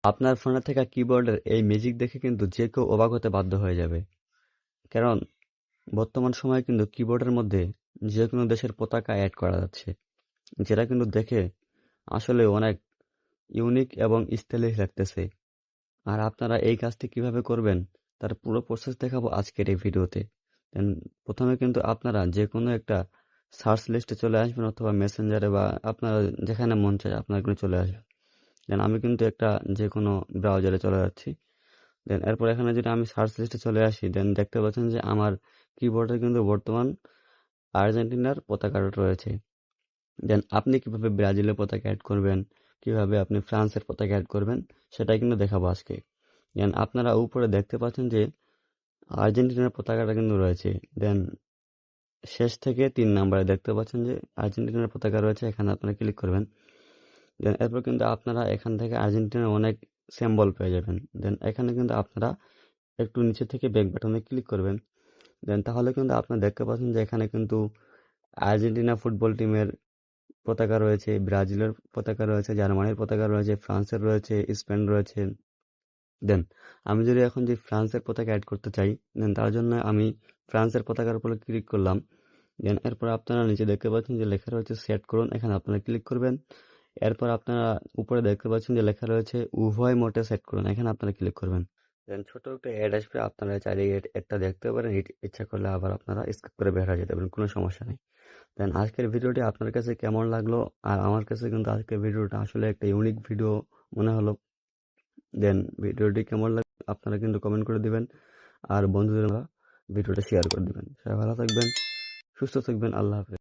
আপনার ফোনে থাকা কিবোর্ডের এই ম্যাজিক দেখে কিন্তু যে কেউ অবাক হতে বাধ্য হয়ে যাবে। কারণ বর্তমান সময়ে কিন্তু কিবোর্ডের মধ্যে যে কোনো দেশের পতাকা অ্যাড করা যাচ্ছে, যেটা কিন্তু দেখে আসলে অনেক ইউনিক এবং স্টাইলিশ লাগতেছে। আর আপনারা এই কাজটি কিভাবে করবেন তার পুরো প্রসেস দেখাবো আজকের এই ভিডিওতে। দেন প্রথমে কিন্তু আপনারা যে কোনো একটা সার্চ লিস্টে চলে আসবেন অথবা মেসেঞ্জারে বা আপনারা যেখানে মন চায় আপনারা কিন্তু চলে আসবেন। দেন আমি কিন্তু একটা যে কোনো ব্রাউজারে চলে যাচ্ছি। দেন এরপর এখানে যদি আমি সার্চ লিস্টে চলে আসি, দেন দেখতে পাচ্ছেন যে আমার কিবোর্ডে কিন্তু বর্তমান আর্জেন্টিনার পতাকাটা রয়েছে। দেন আপনি কিভাবে ব্রাজিলের পতাকা অ্যাড করবেন, কিভাবে আপনি ফ্রান্সের পতাকা অ্যাড করবেন, সেটাই কিন্তু দেখাবো আজকে। দেন আপনারা উপরে দেখতে পাচ্ছেন যে আর্জেন্টিনার পতাকাটা কিন্তু রয়েছে। দেন শেষ থেকে 3 নম্বরে দেখতে পাচ্ছেন যে আর্জেন্টিনার পতাকা রয়েছে, এখানে আপনারা ক্লিক করবেন। দেন এরপর কিন্তু আপনারা এখান থেকে আর্জেন্টিনার অনেক সিম্বল পেয়ে যাবেন। দেন এখানে কিন্তু আপনারা একটু নিচে থেকে ব্যাক বাটনে ক্লিক করবেন। দেন তাহলে কিন্তু আপনারা দেখতে পাচ্ছেন যে এখানে কিন্তু আর্জেন্টিনা ফুটবল টিমের পতাকা রয়েছে, ব্রাজিলের পতাকা রয়েছে, জার্মানির পতাকা রয়েছে, ফ্রান্সের রয়েছে, স্পেন রয়েছে। দেন আমি যদি এখন যে ফ্রান্সের পতাকা অ্যাড করতে চাই, দেন তার জন্য আমি ফ্রান্সের পতাকার উপরে ক্লিক করলাম। দেন এরপর আপনারা নিচে দেখতে পাচ্ছেন যে লেখা রয়েছে সেট করুন, এখানে আপনারা ক্লিক করবেন। এরপর আপনারা উপরে দেখতে পাচ্ছেন যে লেখা রয়েছে উভয় মোডে সেট করুন, এখানে আপনারা ক্লিক করবেন। দেন ছোট একটা অ্যাড আসবে, আপনারা চাইলে অ্যাডটা দেখতে পারেন, ইচ্ছা করলে আবার আপনারা স্কিপ করে বের হয়ে যেতে পারেন, কোনো সমস্যা নেই। দেন আজকের ভিডিওটি আপনার কাছে কেমন লাগলো? আর আমার কাছে কিন্তু আজকের ভিডিওটা আসলে একটা ইউনিক ভিডিও মনে হলো। দেন ভিডিওটি কেমন লাগলো আপনারা কিন্তু কমেন্ট করে দিবেন, আর বন্ধুদের ভিডিওটা শেয়ার করে দিবেন। সবাই ভালো থাকবেন, সুস্থ থাকবেন, আল্লাহ হাফেজ।